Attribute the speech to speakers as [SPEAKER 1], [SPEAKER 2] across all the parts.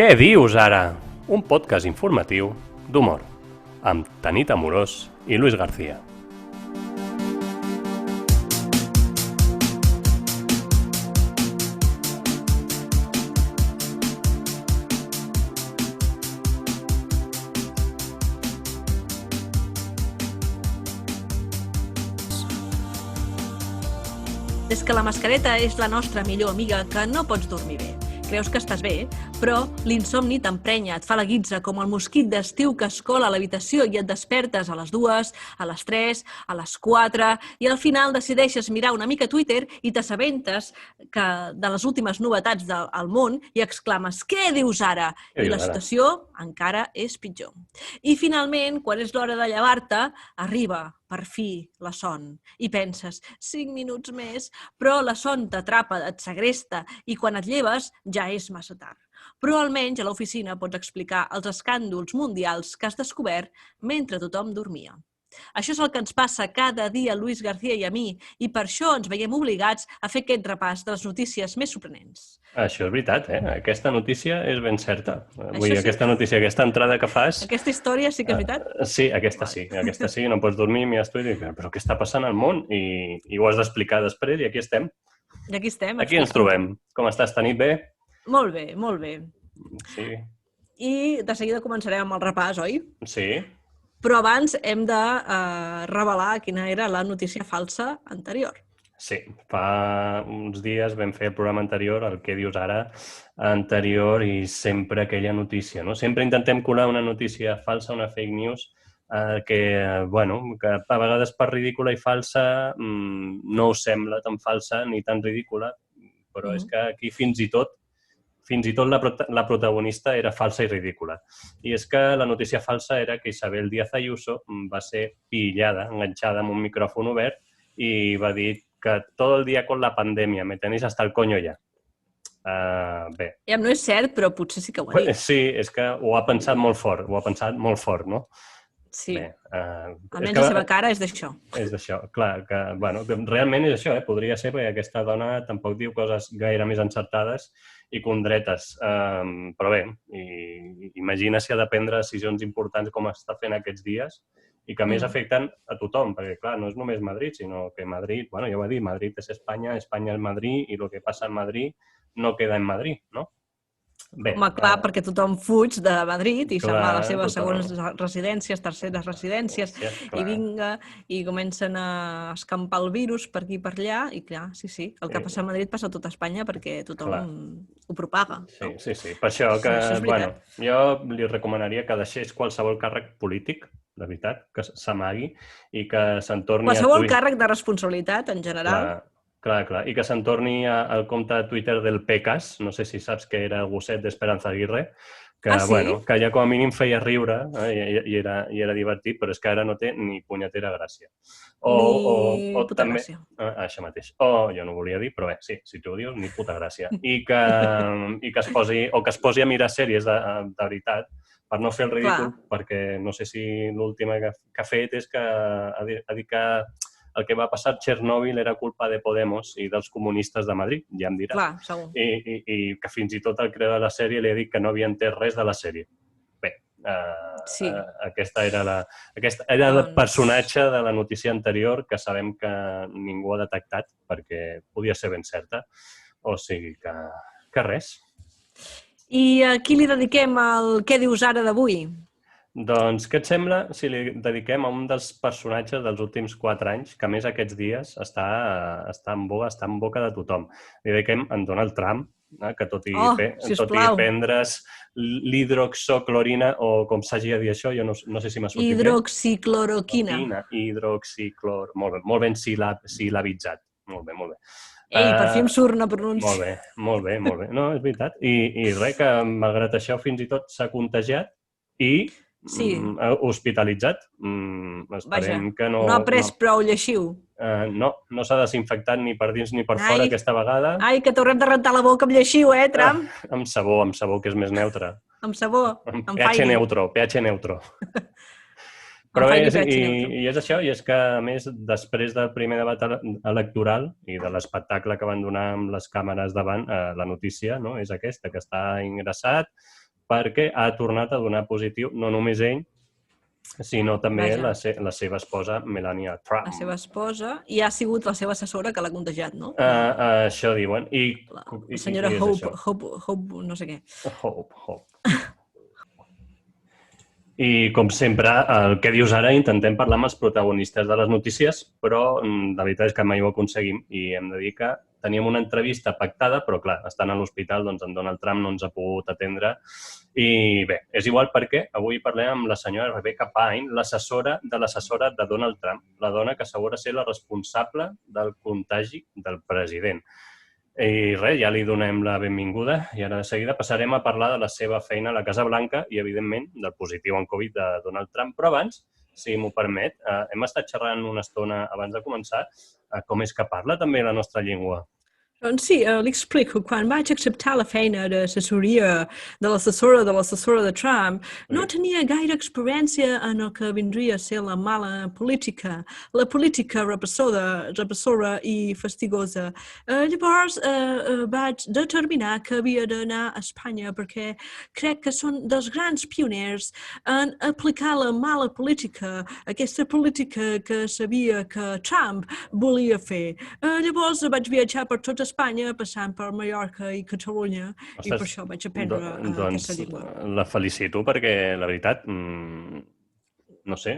[SPEAKER 1] Què dius ara? Un podcast informatiu d'humor, amb Tanit Amorós i Luis García.
[SPEAKER 2] Des que la mascareta és la nostra millor amiga que no pots dormir bé. Creus que estàs bé, però l'insomni t'emprenya, et fa la guitza com el mosquit d'estiu que es cola a l'habitació i et despertes a les 2, a les 3, a les 4 i al final decideixes mirar una mica Twitter i t'assabentes de les últimes novetats del món i exclames «Què dius ara?» I la situació encara és pitjor. I finalment, quan és l'hora de llevar-te, arriba per fi la son i penses 5 minuts més, però la son t'atrapa, et segresta i quan et lleves ja és massa tard. Però almenys a l'oficina pots explicar els escàndols mundials que has descobert mentre tothom dormia. Això és el que ens passa cada dia a Luis García i a mi i per això ens veiem obligats a fer aquest repàs de les notícies més sorprenents.
[SPEAKER 1] Això és veritat, eh? Aquesta notícia és ben certa. Vull dir, aquesta notícia, aquesta entrada que fas...
[SPEAKER 2] Aquesta història sí que és veritat?
[SPEAKER 1] Sí, aquesta sí. No pots dormir, mires tu i dius, però què està passant al món? I ho has d'explicar després i aquí estem.
[SPEAKER 2] I aquí estem.
[SPEAKER 1] Aquí ens trobem. Com estàs, Tanit? Bé?
[SPEAKER 2] Molt bé, molt bé.
[SPEAKER 1] Sí.
[SPEAKER 2] I de seguida començarem amb el repàs, oi?
[SPEAKER 1] Sí.
[SPEAKER 2] Però abans hem de revelar quina era la notícia falsa anterior.
[SPEAKER 1] Sí, fa uns dies vam fer el programa anterior, el Què dius ara, anterior, i sempre aquella notícia, no? Sempre intentem colar una notícia falsa, una fake news, que a vegades per ridícula i falsa no us sembla tan falsa ni tan ridícula, però és que aquí fins i tot la protagonista era falsa i ridícula. I és que la notícia falsa era que Isabel Díaz Ayuso va ser pillada, enganxada amb un micròfon obert i va dir que tot el dia con la pandèmia, me tenéis hasta el coño ja. Bé.
[SPEAKER 2] Ja no és cert, però potser sí que ho ha dit.
[SPEAKER 1] Sí, és que ho ha pensat molt fort, no?
[SPEAKER 2] Sí,
[SPEAKER 1] bé,
[SPEAKER 2] almenys la seva cara és d'això.
[SPEAKER 1] És d'això, clar, que realment és això, podria ser, perquè aquesta dona tampoc diu coses gaire més encertades i condretes, però bé, imagina si ha de prendre decisions importants com està fent aquests dies i que a més afecten a tothom, perquè clar, no és només Madrid, sinó que Madrid, ja ho va dir, Madrid és Espanya, Espanya és Madrid i el que passa en Madrid no queda en Madrid, no? Bé,
[SPEAKER 2] home, clar, perquè tothom fuig de Madrid i se'n va a les seves
[SPEAKER 1] tothom.
[SPEAKER 2] segones residències, terceres residències, i vinga, i comencen a escampar el virus per aquí i per allà, i clar, sí, el que passa a Madrid passa a tota Espanya perquè tothom ho propaga.
[SPEAKER 1] Sí. Per això que, jo li recomanaria que deixés qualsevol càrrec polític, de veritat, que s'amagui i que se'n torni
[SPEAKER 2] qualsevol càrrec de responsabilitat, en general.
[SPEAKER 1] Clar. I que se'n torni al compte de Twitter del PECAS, no sé si saps que era el gosset d'Esperanza Aguirre, que, que ja com a mínim feia riure i era divertit, però és que ara no té ni punyetera gràcia.
[SPEAKER 2] Ni puta gràcia.
[SPEAKER 1] Això mateix. Jo no ho volia dir, però bé, sí, si tu ho dius, ni puta gràcia. I que es posi a mirar sèries de veritat, per no fer el ridícul, perquè no sé si l'última que ha fet és que ha dit que el que va passar a Txernòbil era culpa de Podemos i dels comunistes de Madrid, ja em dirà.
[SPEAKER 2] Clar, segur.
[SPEAKER 1] I que fins i tot el creador de la sèrie li ha dit que no havia entès res de la sèrie. Bé, aquesta era el personatge de la notícia anterior que sabem que ningú ha detectat perquè podia ser ben certa. O sigui que res.
[SPEAKER 2] I a qui li dediquem el Què dius ara d'avui?
[SPEAKER 1] Doncs què et sembla si li dediquem a un dels personatges dels últims 4 anys que a més aquests dies està en boca de tothom. Li dediquem a en Donald Trump, que tot i prendre's l'hidroxoclorina o com s'hagi de dir això, jo no sé si m'ha sortit bé.
[SPEAKER 2] Hidroxicloroquina.
[SPEAKER 1] Molt ben sil·labitzat. Molt bé.
[SPEAKER 2] Ei, per fi em surt una pronúncia.
[SPEAKER 1] Molt bé. No, és veritat. I res, que malgrat això fins i tot s'ha contagiat i hospitalitzat. Esperem que no...
[SPEAKER 2] No ha pres prou lleixiu.
[SPEAKER 1] No s'ha desinfectat ni per dins ni per fora aquesta vegada.
[SPEAKER 2] Ai, que t'haurem de rentar la boca amb lleixiu, Trump?
[SPEAKER 1] Amb sabó, que és més neutre.
[SPEAKER 2] Amb sabó?
[SPEAKER 1] Amb pH neutro. Però bé, i és això, i és que, a més, després del primer debat electoral i de l'espectacle que van donar amb les càmeres davant, la notícia és aquesta, que està ingressat perquè ha tornat a donar positiu, no només ell, sinó també la seva esposa, Melania Trump.
[SPEAKER 2] La seva esposa, i ha sigut la seva assessora que l'ha contagiat, no?
[SPEAKER 1] Això diuen.
[SPEAKER 2] La senyora Hope, no sé què.
[SPEAKER 1] Hope. I, com sempre, el que dius ara, intentem parlar amb els protagonistes de les notícies, però la veritat és que mai ho aconseguim i hem de dir que teníem una entrevista pactada, però, clar, estant a l'hospital, doncs en Donald Trump no ens ha pogut atendre. I bé, és igual perquè avui parlem amb la senyora Rebecca Pine, l'assessora de Donald Trump, la dona que assegura ser la responsable del contagi del president. I res, ja li donem la benvinguda i ara de seguida passarem a parlar de la seva feina a la Casa Blanca i, evidentment, del positiu en Covid de Donald Trump. Però abans, si m'ho permet, hem estat xerrant una estona abans de començar com és que parla també la nostra llengua.
[SPEAKER 2] Doncs sí, li explico. Quan vaig acceptar la feina d'assessoria de l'assessora de Trump, no tenia gaire experiència en el que vindria a ser la mala política, la política repressora i fastigosa. Llavors vaig determinar que havia d'anar a Espanya perquè crec que són dels grans pioners en aplicar la mala política, aquesta política que sabia que Trump volia fer. Llavors vaig viatjar per tot Espanya, passant per Mallorca i Catalunya, i per això vaig aprendre aquesta llengua.
[SPEAKER 1] La felicito perquè, la veritat, no sé,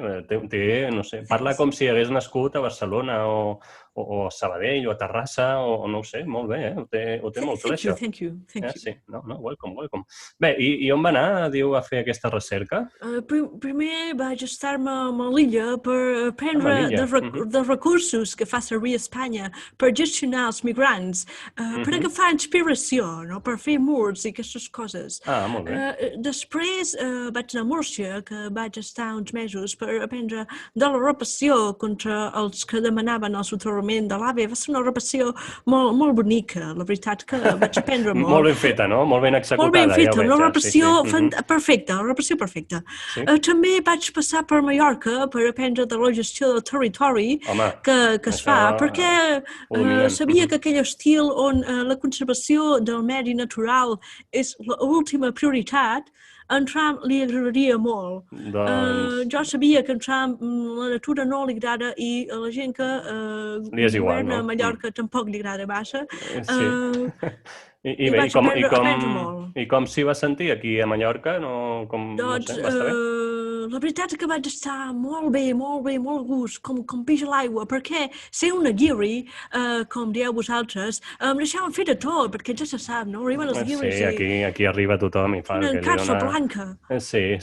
[SPEAKER 1] parla com si hagués nascut a Barcelona o a Sabadell o a Terrassa o no ho sé, molt bé, ho té molt clar, això.
[SPEAKER 2] Thank you.
[SPEAKER 1] Sí, welcome. Bé, i on va anar, diu, a fer aquesta recerca?
[SPEAKER 2] Primer vaig estar-me a l'illa per aprendre dels recursos que fa servir Espanya per gestionar els migrants, per agafar inspiració, per fer murs i aquestes coses.
[SPEAKER 1] Molt bé.
[SPEAKER 2] Després vaig anar a Múrcia, que vaig estar uns mesos per aprendre de la repressió contra els que demanaven el soterrament de l'AVE. Va ser una repressió molt bonica, la veritat que vaig aprendre molt.
[SPEAKER 1] Molt ben feta, no? Molt ben executada.
[SPEAKER 2] Molt ben feta, una repressió perfecta, la repressió perfecta. També vaig passar per Mallorca per aprendre de la gestió del territori que es fa, perquè sabia que aquell estil on la conservació del medi natural és l'última prioritat, en Trump li agradaria molt. Jo sabia que a Trump la natura no li agrada i a la gent que governa a Mallorca tampoc li agrada massa.
[SPEAKER 1] I com s'hi va sentir aquí a Mallorca?
[SPEAKER 2] Doncs la veritat és que vaig estar molt bé, molt a gust, com peix a l'aigua, perquè ser una guiri, com dieu vosaltres, em deixaven fer de tot, perquè ja se sap, no? Arriben els guiris
[SPEAKER 1] i... aquí arriba tothom i fa...
[SPEAKER 2] Una carça blanca.
[SPEAKER 1] Sí.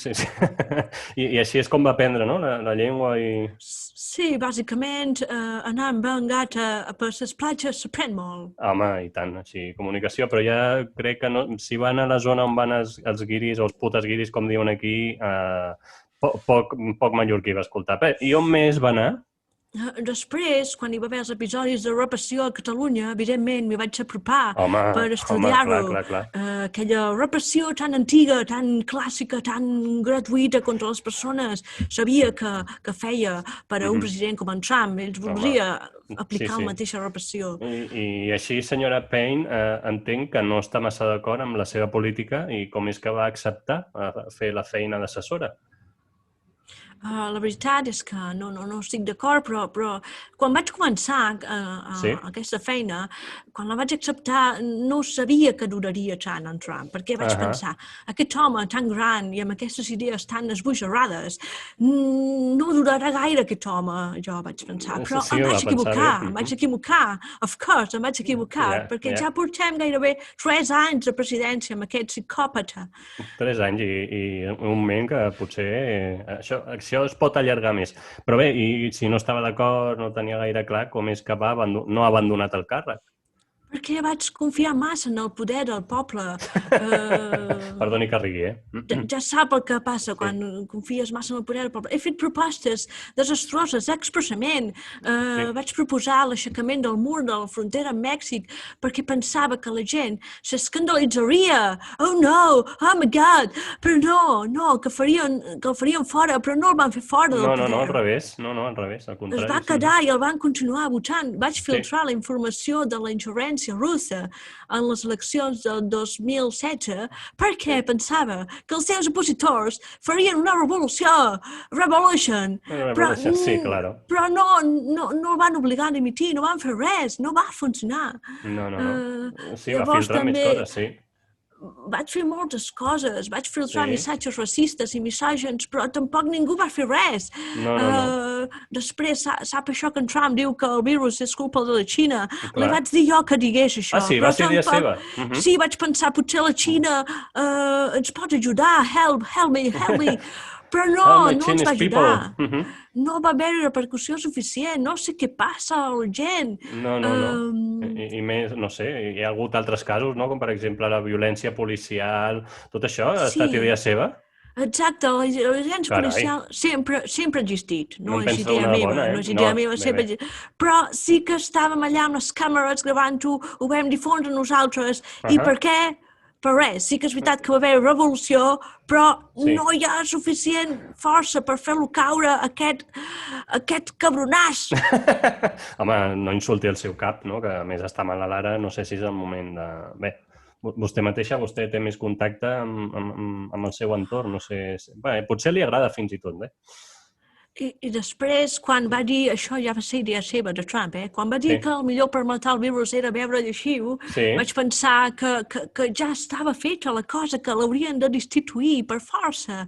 [SPEAKER 1] I així és com va aprendre, no?, la llengua i...
[SPEAKER 2] Sí, bàsicament, anar amb en gata per les platges s'aprèn molt.
[SPEAKER 1] Home, i tant, així, comunicació, però ja crec que si van a la zona on van els guiris o els putes guiris, com diuen aquí, poc mallorquí va escoltar. I on més va anar?
[SPEAKER 2] Després, quan hi va haver els episodis de repressió a Catalunya, evidentment m'hi vaig apropar per estudiar-ho. Aquella repressió tan antiga, tan clàssica, tan gratuïta contra les persones, sabia que feia per a un president com en Trump. Ells volia aplicar la mateixa repressió.
[SPEAKER 1] I així, senyora Payne, entenc que no està massa d'acord amb la seva política i com és que va acceptar fer la feina d'assessora.
[SPEAKER 2] La veritat és que no estic d'acord, però quan vaig començar aquesta feina, quan la vaig acceptar, no sabia que duraria tant en Trump, perquè vaig pensar, aquest home tan gran i amb aquestes idees tan esbojarrades, no durarà gaire aquest home, jo vaig pensar. Però em vaig equivocar, of course, em vaig equivocar, perquè ja portem gairebé 3 anys de presidència amb aquest psicòpata.
[SPEAKER 1] 3 anys i un moment que potser això es pot allargar més. Però bé, i si no estava d'acord, no tenia gaire clar com és que no ha abandonat el càrrec.
[SPEAKER 2] Perquè vaig confiar massa en el poder del poble.
[SPEAKER 1] Perdoni que rigui,
[SPEAKER 2] Ja sap el que passa quan confies massa en el poder del poble. He fet propostes desastroses, expressament. Vaig proposar l'aixecament del mur de la frontera amb Mèxic perquè pensava que la gent s'escandalitzaria. Oh no, oh my God! Però no, que el farien fora, però no el van fer fora del poder.
[SPEAKER 1] No, al revés, al contrari.
[SPEAKER 2] Es va quedar i el van continuar votant. Vaig filtrar la informació de la insurrència presidència russa en les eleccions del 2016 perquè pensava que els seus opositors farien una revolution,
[SPEAKER 1] Sí, claro.
[SPEAKER 2] però no el van obligar a dimitir, no van fer res, no va funcionar.
[SPEAKER 1] No. Sí, va
[SPEAKER 2] Llavors
[SPEAKER 1] filtrar més
[SPEAKER 2] també
[SPEAKER 1] coses, sí.
[SPEAKER 2] vaig fer moltes coses, vaig filtrar
[SPEAKER 1] Sí.
[SPEAKER 2] missatges racistes i misògens, però tampoc ningú va fer res.
[SPEAKER 1] No.
[SPEAKER 2] Després, sap això que en Trump diu que el virus és culpa de la Xina?
[SPEAKER 1] Clar.
[SPEAKER 2] Li vaig dir jo que digués això.
[SPEAKER 1] Ah, sí?
[SPEAKER 2] Però
[SPEAKER 1] Va ser idea seva?
[SPEAKER 2] Sí, vaig pensar, potser la Xina ens pot ajudar, help me. Però no ens va ajudar. No va haver repercussió suficient, no sé què passa a la gent.
[SPEAKER 1] No. I més, no sé, hi ha hagut altres casos, no? Com per exemple la violència policial, tot això ha estat idea seva?
[SPEAKER 2] Exacte, la violència policial sempre ha existit.
[SPEAKER 1] No em penso una bona, eh?
[SPEAKER 2] No és idea meva, sempre ha existit. Però sí que estàvem allà amb les càmeres gravant-ho, ho vam difondre nosaltres. I per què? Per res. Sí que és veritat que va haver revolució, però no hi ha suficient força per fer-lo caure aquest cabronàs.
[SPEAKER 1] Home, no insulti el seu cap, no? Que a més està malalt ara, no sé si és el moment de... Bé, vostè mateixa, vostè té més contacte amb el seu entorn, no sé... Bé, potser li agrada fins i tot, bé.
[SPEAKER 2] I després, quan va dir, això ja va ser idea seva de Trump, quan va dir que el millor per matar el virus era beure lleixiu, vaig pensar que ja estava feta la cosa, que l'haurien de destituir per força.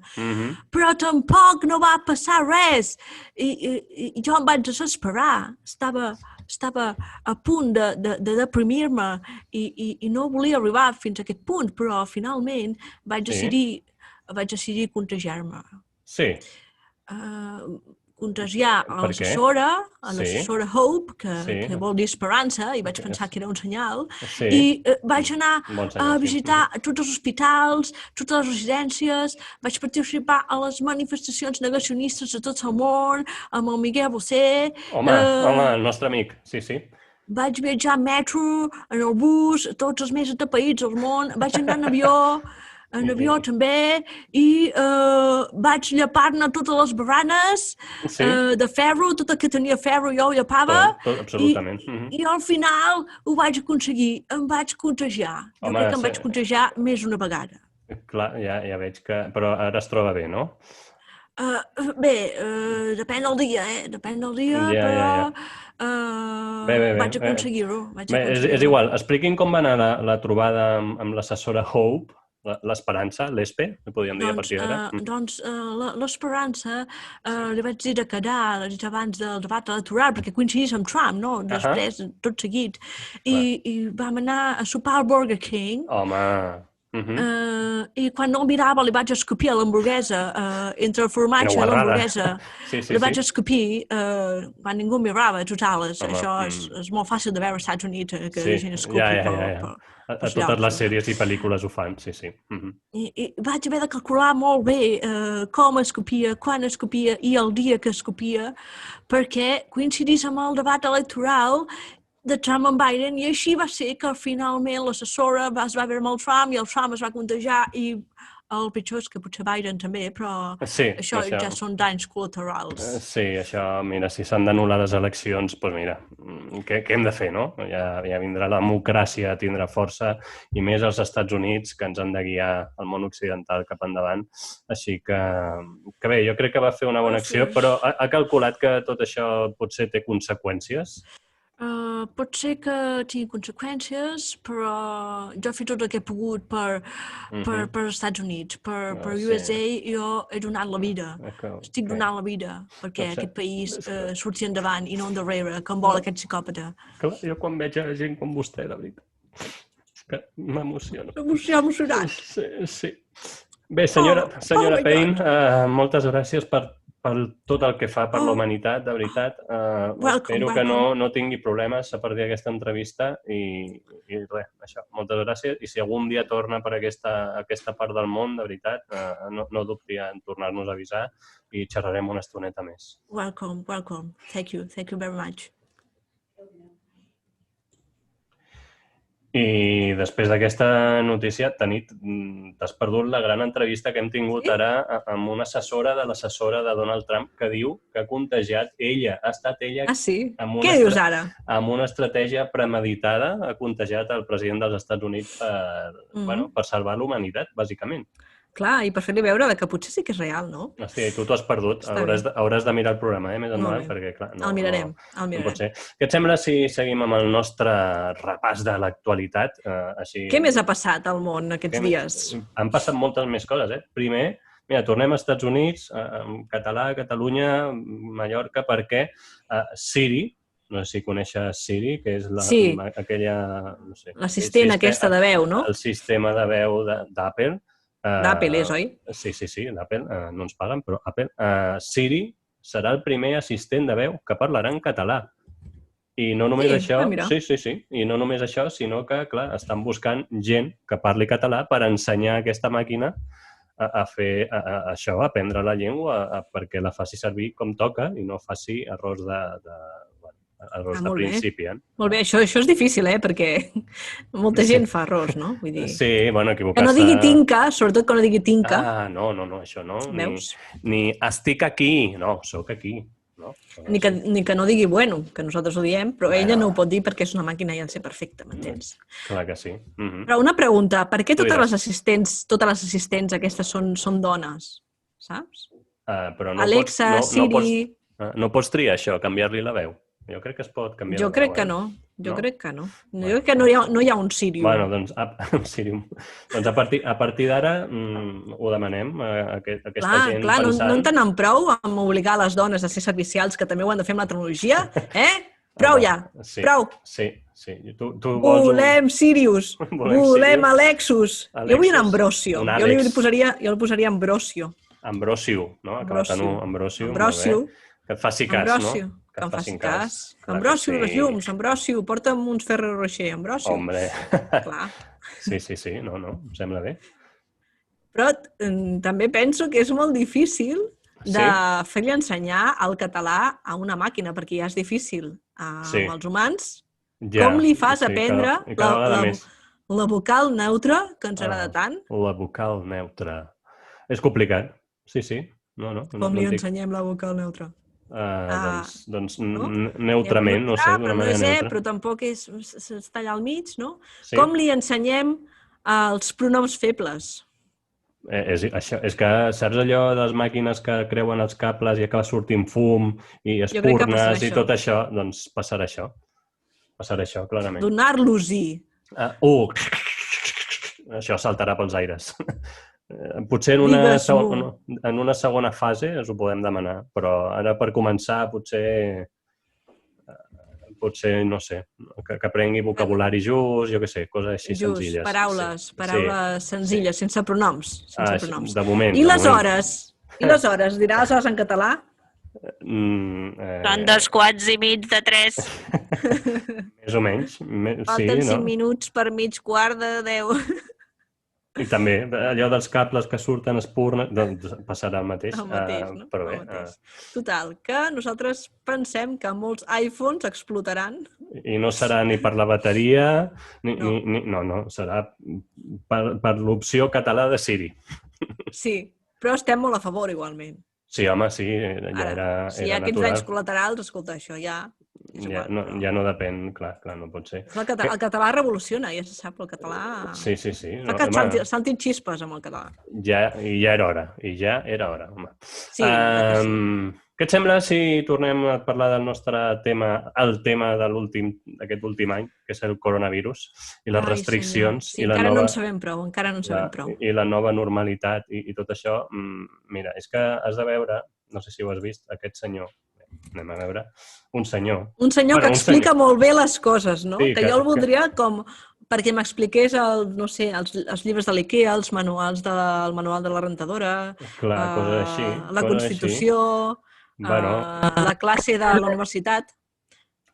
[SPEAKER 2] Però tampoc no va passar res. I jo em vaig desesperar. Estava a punt de deprimir-me i no volia arribar fins a aquest punt, però finalment vaig decidir contagiar-me.
[SPEAKER 1] Sí.
[SPEAKER 2] Contagiar l'assessora Hope, que vol dir esperança, i vaig pensar que era un senyal, i vaig anar a visitar tots els hospitals, totes les residències, vaig participar a les manifestacions negacionistes de tot el món, amb el Miguel Bosé.
[SPEAKER 1] Home, el nostre amic, sí.
[SPEAKER 2] Vaig viatjar en metro, en el bus, tots els més atapeïts del món, vaig anar en avió també, i vaig llepar-ne totes les baranes de ferro, tot el que tenia ferro jo ho llepava.
[SPEAKER 1] Absolutament.
[SPEAKER 2] I al final ho vaig aconseguir, em vaig contagiar. Jo crec que em vaig contagiar més una vegada.
[SPEAKER 1] Clar, ja veig que... Però ara es troba bé, no?
[SPEAKER 2] Bé, depèn del dia, però vaig aconseguir-ho.
[SPEAKER 1] És igual, expliqui'm com va anar la trobada amb l'assessora Hope, l'Esperança, l'ESPE, que podríem dir a partir d'ara.
[SPEAKER 2] Doncs l'Esperança li vaig dir de quedar abans del debat electoral, perquè coincidís amb Trump, no? Després, tot seguit. I vam anar a sopar al Burger King.
[SPEAKER 1] Home...
[SPEAKER 2] I quan no el mirava li vaig escopir a l'hamburguesa, entre el formatge i l'hamburguesa, li vaig escopir quan ningú mirava, total, això és molt fàcil de veure als Estats Units, que la gent escopi.
[SPEAKER 1] A totes les sèries i pel·lícules ho fan, sí.
[SPEAKER 2] I vaig haver de calcular molt bé com escopia, quan escopia i el dia que escopia, perquè coincidís amb el debat electoral de Trump amb Biden, i així va ser que finalment l'assessora es va veure amb el Trump i el Trump es va contagiar, i el pitjor és que potser Biden també, però això ja són danys col·laterals.
[SPEAKER 1] Sí, això, mira, si s'han d'anul·lar les eleccions, doncs mira, què hem de fer, no? Ja vindrà la democràcia a tindre força, i més als Estats Units, que ens han de guiar el món occidental cap endavant. Així que bé, jo crec que va fer una bona acció, però ha calculat que tot això potser té conseqüències?
[SPEAKER 2] Pot ser que tingui conseqüències, però jo he fet tot el que he pogut per els Estats Units, per USA, jo he donat la vida. Estic donant la vida perquè aquest país surti endavant i no endarrere, com vol aquest psicòpata.
[SPEAKER 1] Clar, jo quan veig gent com vostè, la veritat, que m'emociono.
[SPEAKER 2] Emocionat.
[SPEAKER 1] Sí. Bé, senyora Payne, moltes gràcies per tot el que fa per la humanitat, de veritat. Espero que no tingui problemes a partir d'aquesta entrevista i res, això, moltes gràcies. I si algun dia torna per aquesta part del món, de veritat, no dubti en tornar-nos a avisar i xerrarem una estoneta més.
[SPEAKER 2] Welcome. Thank you very much.
[SPEAKER 1] I després d'aquesta notícia, Tanit, t'has perdut la gran entrevista que hem tingut ara amb una assessora de l'assessora de Donald Trump que diu que ha contagiat ella, ha estat ella
[SPEAKER 2] Ah, sí?
[SPEAKER 1] amb
[SPEAKER 2] Què dius ara?
[SPEAKER 1] amb una estratègia premeditada, ha contagiat el president dels Estats Units per salvar l'humanitat, bàsicament.
[SPEAKER 2] Clar, i per fer-li veure que potser sí que és real, no?
[SPEAKER 1] Hòstia, i tu t'ho has perdut. Hauràs de mirar el programa, més endavant, perquè, clar,
[SPEAKER 2] el mirarem.
[SPEAKER 1] No pot ser. Què et sembla si seguim amb el nostre repàs de l'actualitat?
[SPEAKER 2] Què més ha passat al món aquests dies?
[SPEAKER 1] Han passat moltes més coses, Primer, mira, tornem als Estats Units, en català, Catalunya, Mallorca, perquè Siri, no sé si coneixes Siri, que és aquella...
[SPEAKER 2] L'assistent aquesta de veu, no?
[SPEAKER 1] El sistema de veu d'Apple.
[SPEAKER 2] D'Apple és, oi?
[SPEAKER 1] Sí, d'Apple, no ens paguen, però Apple. Siri serà el primer assistent de veu que parlarà en català. I no només això, i no només això, sinó que, clar, estan buscant gent que parli català per ensenyar a aquesta màquina a fer això, a aprendre la llengua, perquè la faci servir com toca i no faci errors de principiant.
[SPEAKER 2] Molt bé, això és difícil, perquè molta gent fa errors, no? Vull dir...
[SPEAKER 1] Sí, bueno, equivocar-se...
[SPEAKER 2] Que no digui tinca, sobretot que no digui tinca.
[SPEAKER 1] Ah, no, això no.
[SPEAKER 2] Veus?
[SPEAKER 1] Ni estic aquí, no, sóc aquí. No?
[SPEAKER 2] Ni que no digui bueno, que nosaltres ho diem, però ella no ho pot dir perquè és una màquina i ha de ser perfecta, m'entens?
[SPEAKER 1] Clar que sí.
[SPEAKER 2] Però una pregunta, per què totes les assistents aquestes són dones? Saps? Alexa, Siri...
[SPEAKER 1] No pots triar això, canviar-li la veu. Jo crec que es pot canviar.
[SPEAKER 2] Jo crec que no. Jo crec que no. Jo crec que no hi ha un Sirium.
[SPEAKER 1] Bueno, doncs, Sirium. Doncs a partir d'ara ho demanem a aquesta gent.
[SPEAKER 2] Clar, no en tenen prou amb obligar les dones a ser servicials, que també ho han de fer amb la tecnologia? Prou ja, prou.
[SPEAKER 1] Sí.
[SPEAKER 2] Volem Sirius, volem Alexus. Jo vull un Ambrosio. Jo li posaria Ambrosio.
[SPEAKER 1] Ambrosio, no? Acabat en Ambrosio. Que et faci cas, no?
[SPEAKER 2] Que em faci cas. Ambrosio, les llums, Ambrosio, porta'm uns Ferrero Rocher, Ambrosio.
[SPEAKER 1] Hombre.
[SPEAKER 2] Clar.
[SPEAKER 1] Sí, no, em sembla bé.
[SPEAKER 2] Però també penso que és molt difícil de fer-li ensenyar el català a una màquina, perquè ja és difícil amb els humans. Com li fas aprendre la vocal neutra, que ens agrada tant?
[SPEAKER 1] La vocal neutra. És complicat, sí.
[SPEAKER 2] Com li ensenyem la vocal neutra?
[SPEAKER 1] Doncs neutrament, no sé, d'una manera neutra.
[SPEAKER 2] Però tampoc està allà al mig, no? Com li ensenyem els pronoms febles?
[SPEAKER 1] És que saps allò de les màquines que creuen els cables i acaba sortint fum i espurnes i tot això? Doncs passarà això. Clarament.
[SPEAKER 2] Donar-los-hi.
[SPEAKER 1] Això saltarà pels aires. Potser en una segona fase us ho podem demanar, però ara per començar potser no sé, que aprengui vocabulari just, jo què sé, coses així senzilles.
[SPEAKER 2] Paraules senzilles, sense pronoms.
[SPEAKER 1] De moment.
[SPEAKER 2] I les hores? Dirà les hores en català?
[SPEAKER 3] Són 2:15 de 3.
[SPEAKER 1] Més o menys.
[SPEAKER 2] Falten 5 minuts per mig quart de 10.
[SPEAKER 1] I també, allò dels cables que surten espurnes, doncs passarà el mateix.
[SPEAKER 2] El mateix, no?
[SPEAKER 1] Però bé.
[SPEAKER 2] Total, que nosaltres pensem que molts iPhones explotaran.
[SPEAKER 1] I no serà ni per la bateria, no, serà per l'opció català de Siri.
[SPEAKER 2] Sí, però estem molt a favor igualment.
[SPEAKER 1] Sí, home, sí, ja era natural.
[SPEAKER 2] Si hi ha aquests danys col·laterals, escolta, això ja...
[SPEAKER 1] Ja no depèn, clar, no pot ser.
[SPEAKER 2] El català revoluciona, ja se sap, el català...
[SPEAKER 1] Sí.
[SPEAKER 2] Fa que saltin xispes amb el català.
[SPEAKER 1] Ja era hora, home.
[SPEAKER 2] Sí,
[SPEAKER 1] què et sembla si tornem a parlar del nostre tema, el tema d'aquest últim any, que és el coronavirus i les restriccions?
[SPEAKER 2] Sí, encara no en sabem prou.
[SPEAKER 1] I la nova normalitat i tot això. Mira, és que has de veure, no sé si ho has vist, aquest senyor. Anem a veure. Un senyor.
[SPEAKER 2] Un senyor que explica molt bé les coses, no? Que jo el voldria com perquè m'expliqués els llibres de l'IKEA, el manual de la rentadora,
[SPEAKER 1] coses així,
[SPEAKER 2] la Constitució, la classe de la universitat.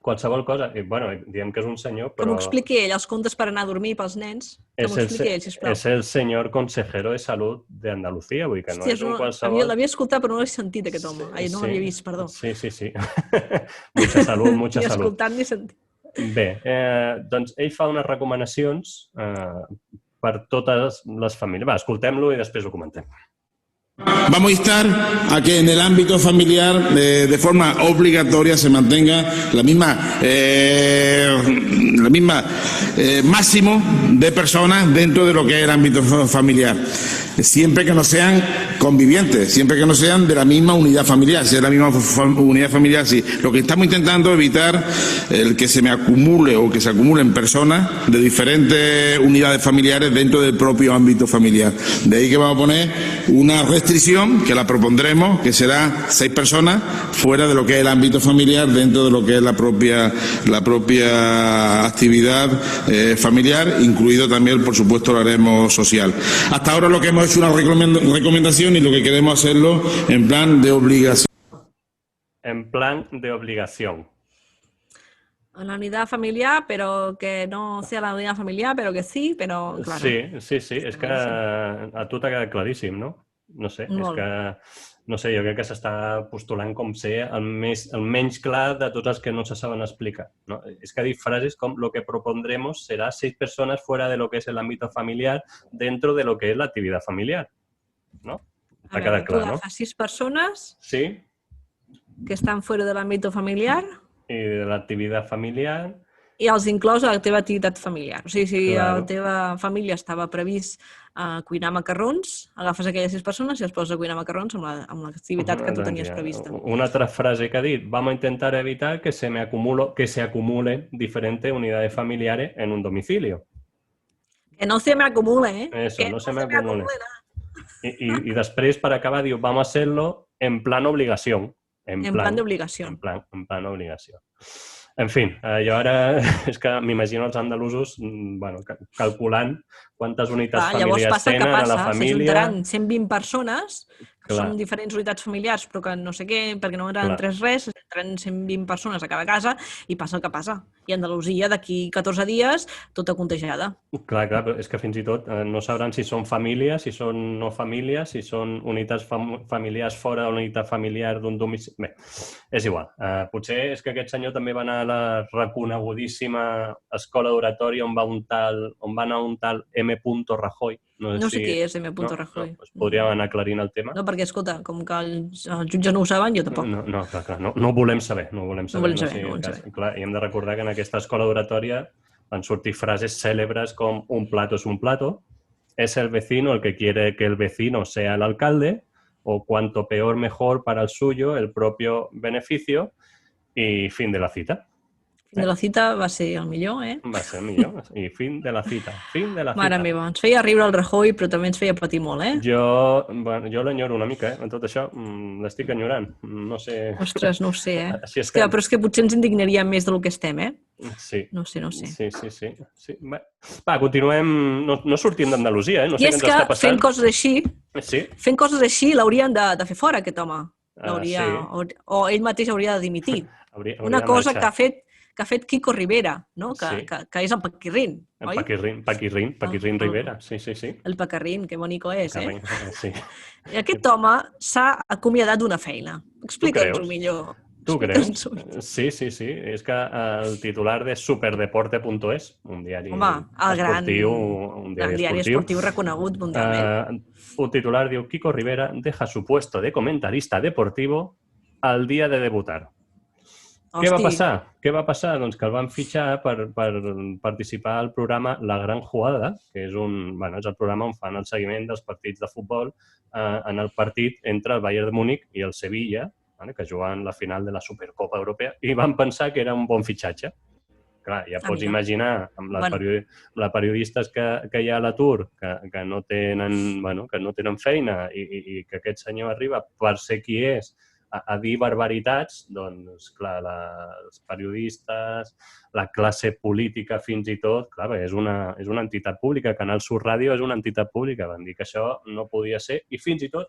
[SPEAKER 1] Qualsevol cosa. Diem que és un senyor, però...
[SPEAKER 2] Que m'ho expliqui ell, els contes per anar a dormir pels nens. Que m'ho expliqui ell, sisplau.
[SPEAKER 1] És el senyor consejero de salut de Andalucía, vull que no és un qualsevol...
[SPEAKER 2] L'havia escoltat, però no l'he sentit, aquest home. No l'havia vist, perdó.
[SPEAKER 1] Sí. Mucha salud.
[SPEAKER 2] Ni escoltat ni sentit.
[SPEAKER 1] Bé, doncs ell fa unes recomanacions per totes les famílies. Va, escoltem-lo i després ho comentem.
[SPEAKER 4] Vamos a instar a que en el ámbito familiar de forma obligatoria se mantenga la misma máximo de personas dentro de lo que es el ámbito familiar. Siempre que no sean convivientes, siempre que no sean de la misma unidad familiar. Si es la misma unidad familiar, sí. Lo que estamos intentando es evitar el que se me acumule o que se acumulen personas de diferentes unidades familiares dentro del propio ámbito familiar. De ahí que vamos a poner una restricción, que la propondremos, que será 6 personas fuera de lo que es el ámbito familiar, dentro de lo que es la propia actividad familiar, incluido también, por supuesto, lo haremos social. Hasta ahora lo que hemos hecho una recomendación y lo que queremos hacerlo en plan de obligación.
[SPEAKER 1] En plan de obligación.
[SPEAKER 2] En la unidad familiar, pero que no sea la unidad familiar, pero que sí, però... Claro.
[SPEAKER 1] Sí. És que a tu t'ha quedat claríssim, no? No sé, és que... No sé, jo crec que s'està postulant com ser el menys clar de tots els que no se saben explicar, ¿no? És que ha dit frases com lo que propondremos será 6 personas fuera de lo que es el ámbito familiar dentro de lo que es la actividad familiar, ¿no? Ha quedat clar, no?
[SPEAKER 2] Tu agafes 6 persones
[SPEAKER 1] Sí.
[SPEAKER 2] que estan fuera de l'àmbit familiar
[SPEAKER 1] I de l'activitat familiar...
[SPEAKER 2] i els inclòs a la teva activitat familiar. O sigui, si
[SPEAKER 1] Claro.
[SPEAKER 2] la teva família estava previst cuinar macarrons, agafes aquelles 6 persones i els poses a cuinar macarrons amb l'activitat que tu tenies prevista.
[SPEAKER 1] Una altra frase que ha dit, vamos a intentar evitar que se acumulen diferentes unidades familiares en un domicilio.
[SPEAKER 2] Que no se me acumule, ¿eh?
[SPEAKER 1] Eso,
[SPEAKER 2] que
[SPEAKER 1] no se me acumule.
[SPEAKER 2] nada.
[SPEAKER 1] Y després, per acabar, diu, vamos a hacerlo en plan obligación.
[SPEAKER 2] En plan d'obligació.
[SPEAKER 1] En plan obligació. En fi, jo ara és que m'imagino els andalusos calculant quantes unitats familiars tenen a la família.
[SPEAKER 2] S'ajuntaran 120 persones, que
[SPEAKER 1] Clar.
[SPEAKER 2] són diferents unitats familiars, però que no sé què, perquè no eren tres res, s'ajuntaran 120 persones a cada casa i passa el que passa. I a Andalusia, d'aquí 14 dies, tota contejada.
[SPEAKER 1] Clar, però és que fins i tot no sabran si són famílies, si són no famílies, si són unitats familiars fora de la unitat familiar d'un domicili... Bé, és igual. Potser és que aquest senyor també va anar a la reconegudíssima escola d'oratòria on va anar un tal M. Rajoy.
[SPEAKER 2] No sé qui és M. Rajoy.
[SPEAKER 1] Podríem anar aclarint el tema.
[SPEAKER 2] No, perquè, escolta, com que els jutges no ho saben, jo tampoc.
[SPEAKER 1] No, clar, no ho volem saber. No ho volem saber. Clar, i hem de recordar que en aquesta escola d'oratòria van sortir frases cèlebres com un plato es un plato, es el vecino el que quiere que el vecino sea el alcalde, o cuanto peor mejor para el suyo, el propio beneficio, i fin de la cita.
[SPEAKER 2] Fin de la cita va ser el millor, eh?
[SPEAKER 1] Va ser el millor. I fin de la cita. Fin de la cita.
[SPEAKER 2] Mare meva, ens feia riure el Rajoy, però també ens feia patir molt, eh?
[SPEAKER 1] Jo l'enyoro una mica, eh? En tot això l'estic enyorant. No sé...
[SPEAKER 2] Ostres, no ho sé, eh?
[SPEAKER 1] Si és que...
[SPEAKER 2] Però és que potser ens indignaríem més del que estem, eh?
[SPEAKER 1] Sí.
[SPEAKER 2] No sé.
[SPEAKER 1] Sí. Va, continuem... No sortim d'Andalusia, eh? No sé què ens està passant.
[SPEAKER 2] Fent coses així...
[SPEAKER 1] Sí.
[SPEAKER 2] Fent coses així l'haurien de fer fora, aquest home.
[SPEAKER 1] Sí.
[SPEAKER 2] O ell mateix hauria de dimitir.
[SPEAKER 1] Una
[SPEAKER 2] cosa que ha fet Quico Rivera, no? Que és el Paquirrín, oi?
[SPEAKER 1] Paquirrín Rivera, sí.
[SPEAKER 2] El Paquirrín, que bonico és, eh?
[SPEAKER 1] Sí.
[SPEAKER 2] I aquest home s'ha acomiadat d'una feina. Explica'ns-ho millor.
[SPEAKER 1] Tu creus? Sí. És que el titular de superdeporte.es, un diari esportiu, un diari
[SPEAKER 2] esportiu reconegut mundialment.
[SPEAKER 1] Un titular diu, Quico Rivera deja su puesto de comentarista deportivo al día de debutar. Què va passar? Doncs que el van fitxar per participar al programa La Gran Jugada, que és el programa on fan el seguiment dels partits de futbol en el partit entre el Bayern de Múnich i el Sevilla, que juguen la final de la Supercopa Europea, i van pensar que era un bon fitxatge. Clar, ja pots imaginar amb les periodistes que hi ha a l'atur, que no tenen feina i que aquest senyor arriba per ser qui és a dir barbaritats, doncs, clar, els periodistes, la classe política fins i tot, clar, és una entitat pública. Canal Sur Ràdio és una entitat pública. Van dir que això no podia ser i fins i tot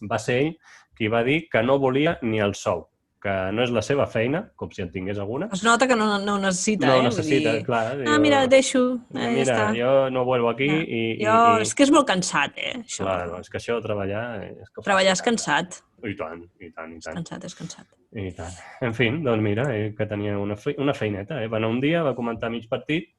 [SPEAKER 1] va ser ell qui va dir que no volia ni el sou, que no és la seva feina, com si en tingués alguna.
[SPEAKER 2] Es nota que no necessita,
[SPEAKER 1] No necessita, clar.
[SPEAKER 2] Mira, deixo,
[SPEAKER 1] mira, jo no vuelvo aquí i...
[SPEAKER 2] És que és molt cansat, eh?
[SPEAKER 1] Clar, és que això de treballar...
[SPEAKER 2] Treballar és cansat.
[SPEAKER 1] I tant, i tant, i
[SPEAKER 2] És
[SPEAKER 1] tant.
[SPEAKER 2] cansat, és cansat.
[SPEAKER 1] I tant. En fi, doncs mira, que tenia una feineta. Va anar un dia, va comentar mig partit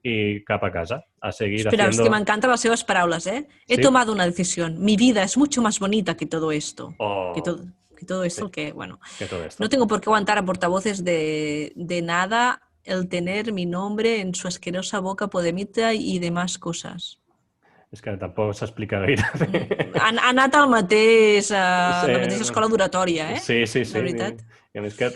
[SPEAKER 1] y cap a casa, a seguir
[SPEAKER 2] Espera, es
[SPEAKER 1] haciendo...
[SPEAKER 2] que me encantan las seves palabras, ¿eh? He
[SPEAKER 1] ¿Sí?
[SPEAKER 2] tomado una decisión. Mi vida es mucho más bonita que todo esto.
[SPEAKER 1] Oh,
[SPEAKER 2] Que todo esto,
[SPEAKER 1] sí.
[SPEAKER 2] que, bueno.
[SPEAKER 1] que todo esto.
[SPEAKER 2] No tengo por qué aguantar a portavoces de nada el tener mi nombre en su asquerosa boca podemita y demás cosas.
[SPEAKER 1] És que tampoc s'explica gaire bé.
[SPEAKER 2] Ha anat al mateix,
[SPEAKER 1] Sí,
[SPEAKER 2] la mateixa escola d'oratòria, eh?
[SPEAKER 1] Sí, sí, sí.
[SPEAKER 2] La veritat.
[SPEAKER 1] Y a mí es que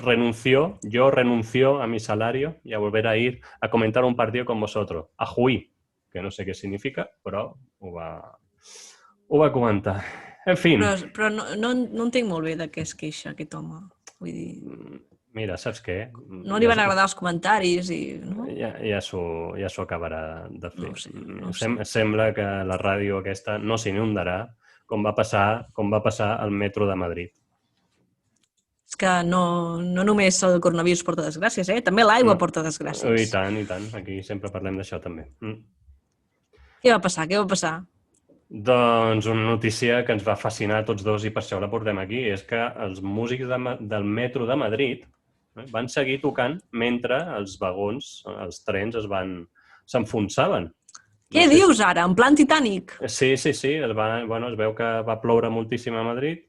[SPEAKER 1] yo renuncio a mi salario y a volver a ir a comentar un partido con vosotros. A juí, que no sé què significa, però ho va comentar. En fi.
[SPEAKER 2] Però no entenc molt bé de què es queixa aquest home. Vull dir...
[SPEAKER 1] Mira, saps què?
[SPEAKER 2] No li van agradar els comentaris i... No?
[SPEAKER 1] Ja s'ho acabarà de fer.
[SPEAKER 2] No ho sé.
[SPEAKER 1] Sembla que la ràdio aquesta no s'inundarà com va passar al metro de Madrid.
[SPEAKER 2] És que no només el coronavirus porta desgràcies, eh? També l'aigua porta desgràcies.
[SPEAKER 1] I tant, i tant. Aquí sempre parlem d'això també.
[SPEAKER 2] Què va passar?
[SPEAKER 1] Doncs una notícia que ens va fascinar a tots dos i per això la portem aquí, és que els músics del metro de Madrid van seguir tocant mentre els vagons, els trens s'enfonsaven.
[SPEAKER 2] Què dius ara? En plan Titanic?
[SPEAKER 1] Sí. Es veu que va ploure moltíssim a Madrid,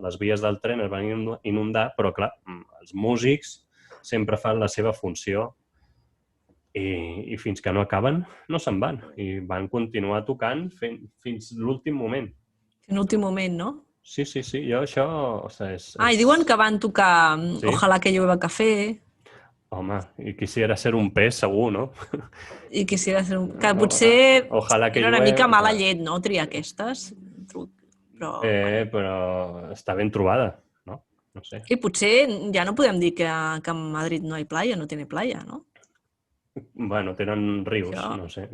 [SPEAKER 1] les vies del tren es van inundar, però clar, els músics sempre fan la seva funció i fins que no acaben no se'n van i van continuar tocant fins l'últim moment.
[SPEAKER 2] En l'últim moment, no?
[SPEAKER 1] Sí, jo això...
[SPEAKER 2] I diuen que van tocar
[SPEAKER 1] Sí?
[SPEAKER 2] Ojalá que llueva café
[SPEAKER 1] Home, i quisiera ser un pez, segur, no?
[SPEAKER 2] i quisiera ser un... Que potser
[SPEAKER 1] Ojalá que
[SPEAKER 2] era una
[SPEAKER 1] llueva,
[SPEAKER 2] mica mala
[SPEAKER 1] clar.
[SPEAKER 2] llet, no?, triar aquestes. Però...
[SPEAKER 1] Però està ben trobada, no? No sé.
[SPEAKER 2] I potser ja no podem dir que a Madrid no hi playa, no tiene playa, no?
[SPEAKER 1] Bueno, tenen rius,
[SPEAKER 2] Això.
[SPEAKER 1] no sé.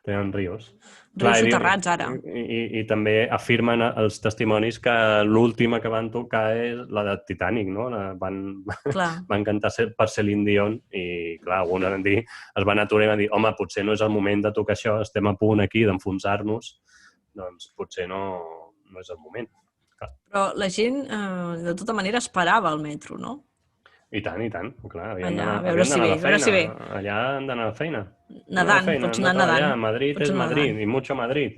[SPEAKER 1] Tenen rius.
[SPEAKER 2] Rius soterrats, ara.
[SPEAKER 1] I també afirmen els testimonis que l'última que van tocar és la de Titanic, no? Van cantar per Celine Dion i, clar, alguns es van aturar i van dir home, potser no és el moment de tocar això, estem a punt aquí d'enfonsar-nos, doncs potser no és el moment. Clar.
[SPEAKER 2] Però la gent, de tota manera, esperava el metro, no?
[SPEAKER 1] I tant, clar.
[SPEAKER 2] Allà, a veure si ve.
[SPEAKER 1] Allà han d'anar a la feina.
[SPEAKER 2] Nedant, pots anar nedant.
[SPEAKER 1] Allà, Madrid és Madrid, i mucho Madrid.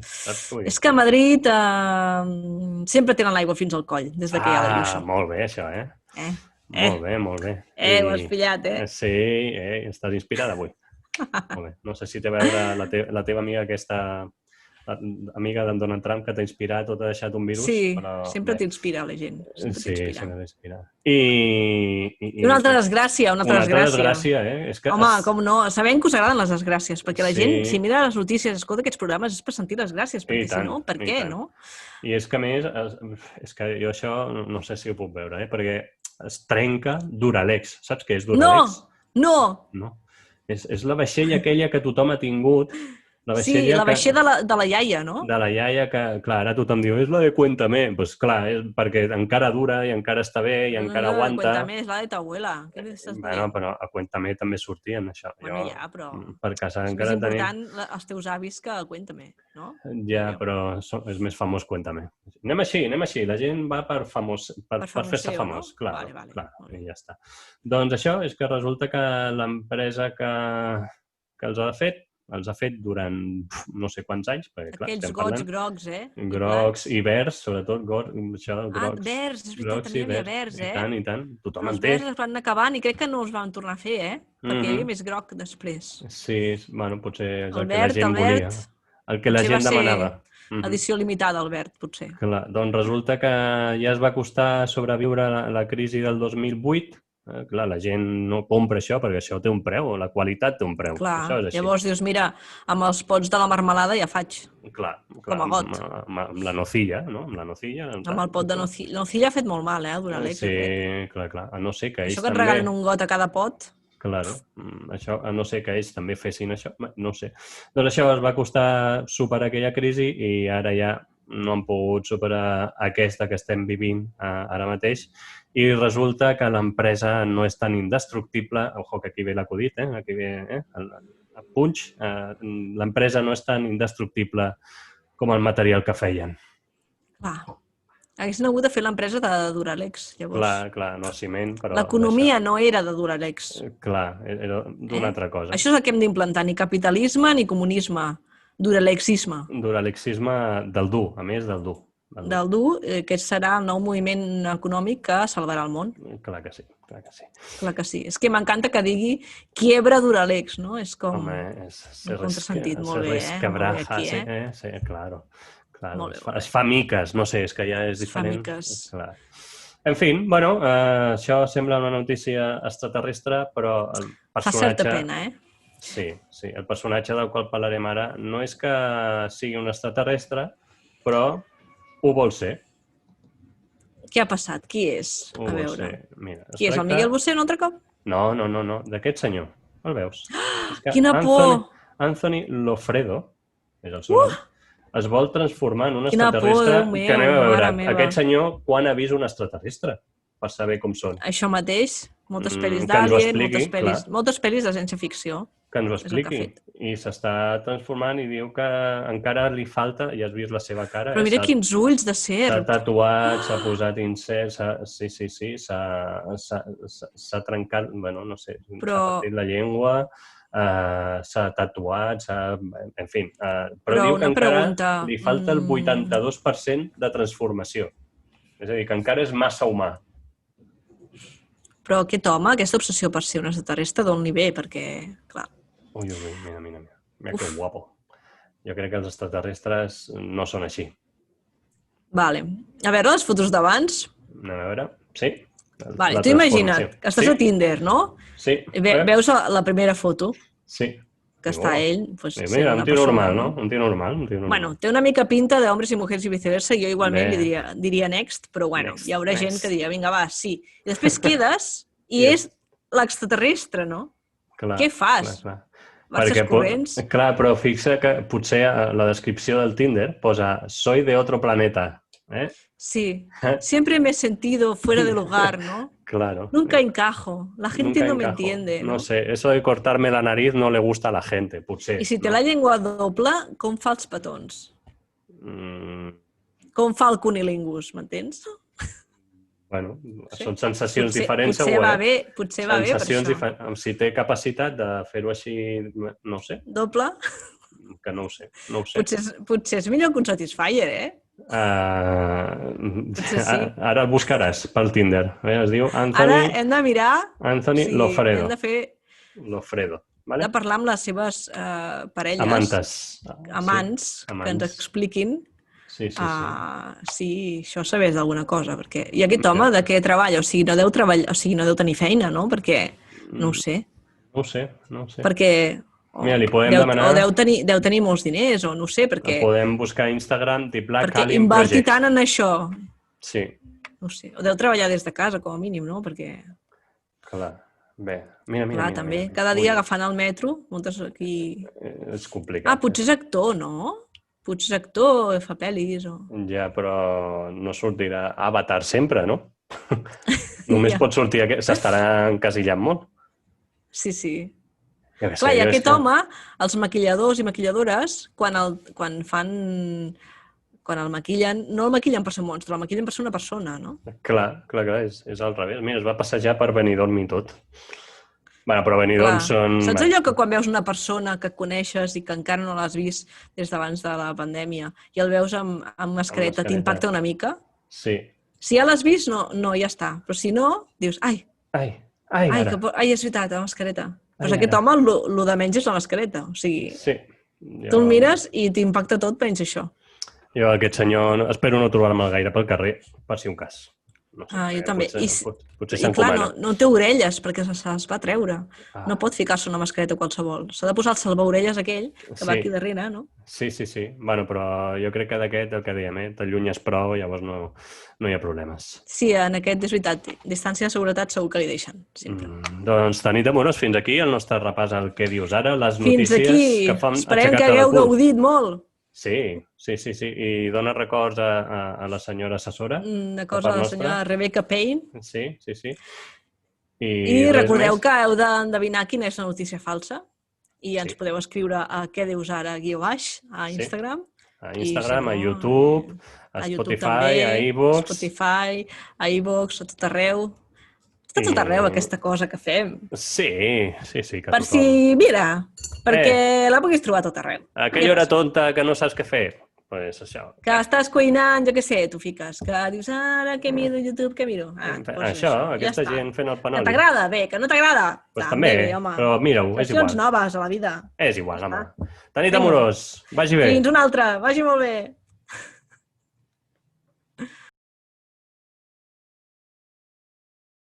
[SPEAKER 2] És que a Madrid sempre tenen l'aigua fins al coll, des que hi ha l'Ayuso.
[SPEAKER 1] Molt bé, això, eh? Molt bé.
[SPEAKER 2] Ho has pillat, eh?
[SPEAKER 1] Sí, estàs inspirada avui. Molt bé. No sé si té a veure la teva amiga aquesta... amiga d'en Donald Trump que t'ha inspirat o t'ha deixat un virus.
[SPEAKER 2] Sí,
[SPEAKER 1] però,
[SPEAKER 2] sempre t'inspira la gent.
[SPEAKER 1] Sempre t'inspira. I
[SPEAKER 2] una altra desgràcia,
[SPEAKER 1] És que
[SPEAKER 2] home, com no? Sabem que us agraden les desgràcies, perquè la gent, si mira les notícies, escolta aquests programes, és per sentir les gràcies, perquè si no, per què, no?
[SPEAKER 1] I és que, a més, és que jo això no sé si ho puc veure, perquè es trenca Duralex. Saps què és Duralex?
[SPEAKER 2] No!
[SPEAKER 1] És la vaixella aquella que tothom ha tingut.
[SPEAKER 2] La vaixella de la iaia, no?
[SPEAKER 1] De la iaia que, clar, ara tothom diu és la de Cuéntame. Doncs clar, és perquè encara dura i encara està bé i encara aguanta.
[SPEAKER 2] Cuéntame és la de ta abuela.
[SPEAKER 1] Bueno, però a Cuéntame també sortien, això.
[SPEAKER 2] Bueno, ja, però
[SPEAKER 1] per casa
[SPEAKER 2] és
[SPEAKER 1] encara
[SPEAKER 2] més important els teus avis que Cuéntame, no?
[SPEAKER 1] Ja, però és més famós Cuéntame. Anem així. La gent va per fer-se famós. Clar, i ja està. Doncs això és que resulta que l'empresa que els ha fet durant no sé quants anys, perquè clar,
[SPEAKER 2] aquells gots grocs,
[SPEAKER 1] grocs i verds, sobretot grocs.
[SPEAKER 2] Verds, és veritat, també hi havia verds,
[SPEAKER 1] I tant, tothom en té.
[SPEAKER 2] Els verds es van anar acabant i crec que no els van tornar a fer, perquè hi havia més groc després.
[SPEAKER 1] Sí, bueno, potser és el que la gent volia. El que la gent demanava.
[SPEAKER 2] Edició limitada, el verd, potser.
[SPEAKER 1] Clar, doncs resulta que ja es va costar sobreviure la crisi del 2008. Clar, la gent no compra això perquè això té un preu, la qualitat té un preu.
[SPEAKER 2] Clar, llavors dius, mira, amb els pots de la marmelada ja faig.
[SPEAKER 1] Clar,
[SPEAKER 2] com a got.
[SPEAKER 1] Amb la nocilla, no? Amb
[SPEAKER 2] el pot de nocilla. Nocilla ha fet molt mal, Duralex.
[SPEAKER 1] Sí, clar. A no ser que ells
[SPEAKER 2] això que et regalen un got a cada pot.
[SPEAKER 1] Claro, això, a no ser que ells també fessin això, no sé. Doncs això es va costar superar aquella crisi i ara ja no han pogut superar aquesta que estem vivint ara mateix i resulta que l'empresa no és tan indestructible, ojo que aquí ve l'acudit, aquí ve el punx, l'empresa no és tan indestructible com el material que feien.
[SPEAKER 2] Clar, Haguessin hagut de fer l'empresa de Duralex, llavors.
[SPEAKER 1] Clar, no ciment, però...
[SPEAKER 2] L'economia no era de Duralex.
[SPEAKER 1] Clar, era d'una altra cosa.
[SPEAKER 2] Això és el que hem d'implantar, ni capitalisme ni comunisme, duralexisme.
[SPEAKER 1] Duralexisme del dur, a més del dur.
[SPEAKER 2] Del dur, que serà el nou moviment econòmic que salvarà el món.
[SPEAKER 1] Clar que sí, clar que sí.
[SPEAKER 2] Clar que sí. És que m'encanta que digui quiebra Duralex, no? És com
[SPEAKER 1] Home,
[SPEAKER 2] un contrasentit. Molt bé,
[SPEAKER 1] resquebraja,
[SPEAKER 2] molt bé aquí,
[SPEAKER 1] sí, claro.
[SPEAKER 2] Molt bé,
[SPEAKER 1] Es fa miques, no sé, és que ja és diferent.
[SPEAKER 2] Es fa miques.
[SPEAKER 1] Clar. En fi, bueno, això sembla una notícia extraterrestre, però el personatge...
[SPEAKER 2] Fa certa pena,
[SPEAKER 1] Sí, el personatge del qual parlarem ara no és que sigui un extraterrestre, però ho vol ser.
[SPEAKER 2] Què ha passat? Qui és? A veure.
[SPEAKER 1] Mira,
[SPEAKER 2] Qui és? El Miguel Bosé un altre cop?
[SPEAKER 1] No, d'aquest senyor. El veus?
[SPEAKER 2] Quina por!
[SPEAKER 1] Anthony Lofredo, és el seu nom, es vol transformar en un
[SPEAKER 2] Quina
[SPEAKER 1] extraterrestre
[SPEAKER 2] por, Déu
[SPEAKER 1] que anem a
[SPEAKER 2] meu,
[SPEAKER 1] veure.
[SPEAKER 2] mare meva.
[SPEAKER 1] Aquest senyor, quan ha vist un extraterrestre? Per saber com són.
[SPEAKER 2] Això mateix, moltes pel·lis
[SPEAKER 1] que ens ho
[SPEAKER 2] d'Alien,
[SPEAKER 1] expliqui,
[SPEAKER 2] moltes pel·lis de ciència-ficció.
[SPEAKER 1] Que ens ho
[SPEAKER 2] És el que ha
[SPEAKER 1] expliqui.
[SPEAKER 2] fet.
[SPEAKER 1] I s'està transformant i diu que encara li falta, ja has vist la seva cara.
[SPEAKER 2] Però mira quins ulls de
[SPEAKER 1] S'ha
[SPEAKER 2] serp.
[SPEAKER 1] tatuat, s'ha posat incert, sí, s'ha trencat, bueno, no sé, s'ha partit la llengua, s'ha tatuat, en fi. Però diu que encara li falta el 82% de transformació. És a dir, que encara és massa humà.
[SPEAKER 2] Però aquest home, aquesta obsessió per ser un extraterrestre, d'on li ve? Perquè, clar...
[SPEAKER 1] Ui, mira. Mira que guapo. Jo crec que els extraterrestres no són així.
[SPEAKER 2] Vale. A veure, les fotos d'abans.
[SPEAKER 1] Anem a veure. Sí.
[SPEAKER 2] Vale, t'ho imagina't, que estàs a Tinder, no?
[SPEAKER 1] Sí.
[SPEAKER 2] Veus la primera foto,
[SPEAKER 1] Sí.
[SPEAKER 2] que està ell...
[SPEAKER 1] Mira, un tio normal, no? Un tio normal.
[SPEAKER 2] Bueno, té una mica pinta d'homes i mujeres i viceversa. Jo igualment li diria next, però bueno, hi haurà gent que diria, vinga, va, sí. I després quedes i és l'extraterrestre, no? Què fas? Marxes corrents?
[SPEAKER 1] Clar, però fixa que potser a la descripció del Tinder posa soy de otro planeta.
[SPEAKER 2] Sí, siempre me he sentido fuera de lugar, ¿no?
[SPEAKER 1] Claro.
[SPEAKER 2] Nunca encajo. La gente no me entiende, ¿no?
[SPEAKER 1] No sé, eso de cortarme la nariz no le gusta a la gente, potser.
[SPEAKER 2] I si té la llengua doble, com fa els petons? Com fa el cunilingus, m'entens?
[SPEAKER 1] Bueno, són sensacions diferents,
[SPEAKER 2] segur, Potser va bé per això.
[SPEAKER 1] Si té capacitat de fer-ho així, no ho sé.
[SPEAKER 2] Doble?
[SPEAKER 1] Que no ho sé.
[SPEAKER 2] Potser és millor que un Satisfyer, Potser sí.
[SPEAKER 1] Ara el buscaràs pel Tinder. Es diu Anthony...
[SPEAKER 2] Ara hem de mirar...
[SPEAKER 1] Anthony Lofredo.
[SPEAKER 2] Hem de fer...
[SPEAKER 1] Lofredo.
[SPEAKER 2] Hem de parlar amb les seves parelles. Amants, que ens expliquin si això sabés d'alguna cosa. I aquest home de què treballa? O sigui, no deu tenir feina, no? Perquè, no ho sé.
[SPEAKER 1] No ho sé.
[SPEAKER 2] Perquè...
[SPEAKER 1] Mira, li podem demanar...
[SPEAKER 2] O deu tenir molts diners, o no ho sé, perquè...
[SPEAKER 1] Podem buscar a Instagram, Black
[SPEAKER 2] perquè
[SPEAKER 1] Alien
[SPEAKER 2] invertir
[SPEAKER 1] Project.
[SPEAKER 2] tant en això...
[SPEAKER 1] Sí.
[SPEAKER 2] No ho sé. O deu treballar des de casa, com a mínim, no? Perquè...
[SPEAKER 1] Clar. Bé, mira.
[SPEAKER 2] Clar, també. Cada dia agafant el metro, moltes aquí...
[SPEAKER 1] És complicat.
[SPEAKER 2] Potser és actor, no? Potser és actor, fa pel·lis o...
[SPEAKER 1] Ja, però no sortirà Avatar sempre, no? Només pot sortir... S'estarà encasillant molt.
[SPEAKER 2] Sí. Clar, i aquest home, els maquilladors i maquilladores, quan el maquillen, no el maquillen per ser un monstre, el maquillen per ser una persona, no?
[SPEAKER 1] Clar, és al revés. Mira, es va passejar per Benidorm i tot. Bueno, però Benidorm són...
[SPEAKER 2] Saps allò que quan veus una persona que coneixes i que encara no l'has vist des d'abans de la pandèmia i el veus amb mascareta, t'impacta una mica?
[SPEAKER 1] Sí.
[SPEAKER 2] Si ja l'has vist, no, ja està. Però si no, dius, ai, és veritat, la mascareta. Doncs aquest home, el de menys és la mascareta. O sigui, tu el mires i t'impacta tot, pensa això.
[SPEAKER 1] Jo aquest senyor espero no trobar-me'l gaire pel carrer, per si un cas. No sé,
[SPEAKER 2] jo també.
[SPEAKER 1] Potser
[SPEAKER 2] I clar, no té orelles, perquè se les va treure. No pot ficar-se una mascareta qualsevol. S'ha de posar el salvaorelles aquell, que va aquí darrere, no?
[SPEAKER 1] Sí. Bueno, però jo crec que d'aquest, el que dèiem, t'allunyes prou, llavors no hi ha problemes.
[SPEAKER 2] Sí, en aquest és veritat. Distància de seguretat segur que li deixen, sempre.
[SPEAKER 1] Doncs, Tanit Amorós, fins aquí el nostre repàs al Què dius ara, les notícies que fan
[SPEAKER 2] esperem que hagueu gaudit molt.
[SPEAKER 1] Sí. I dona records a la senyora assessora.
[SPEAKER 2] Records a la senyora Rebecca Payne.
[SPEAKER 1] Sí.
[SPEAKER 2] I recordeu que heu d'endevinar quina és la notícia falsa i ens podeu escriure a què dius ara _ a Instagram
[SPEAKER 1] A
[SPEAKER 2] I
[SPEAKER 1] Instagram,
[SPEAKER 2] si
[SPEAKER 1] a
[SPEAKER 2] no,
[SPEAKER 1] YouTube, a
[SPEAKER 2] a YouTube
[SPEAKER 1] Spotify,
[SPEAKER 2] també,
[SPEAKER 1] a iVoox.
[SPEAKER 2] Spotify, a iVoox, a tot arreu. Està a tot arreu aquesta cosa que fem.
[SPEAKER 1] Sí, que
[SPEAKER 2] Per
[SPEAKER 1] tothom.
[SPEAKER 2] si, mira, perquè la puguis trobar a tot arreu.
[SPEAKER 1] Aquella hora tonta que no saps què fer, doncs això.
[SPEAKER 2] Que estàs cuinant, jo què sé, tu fiques, que dius, ara què miro, YouTube, què miro?
[SPEAKER 1] Això, aquesta gent fent el
[SPEAKER 2] Que
[SPEAKER 1] panoli.
[SPEAKER 2] t'agrada? Bé, que no t'agrada?
[SPEAKER 1] Doncs també,
[SPEAKER 2] bé, home.
[SPEAKER 1] però mira-ho, és igual.
[SPEAKER 2] Versions noves a la vida.
[SPEAKER 1] És igual, home.
[SPEAKER 2] Vinga.
[SPEAKER 1] Tanit amorós, vagi bé.
[SPEAKER 2] Fins una altra, vagi molt bé.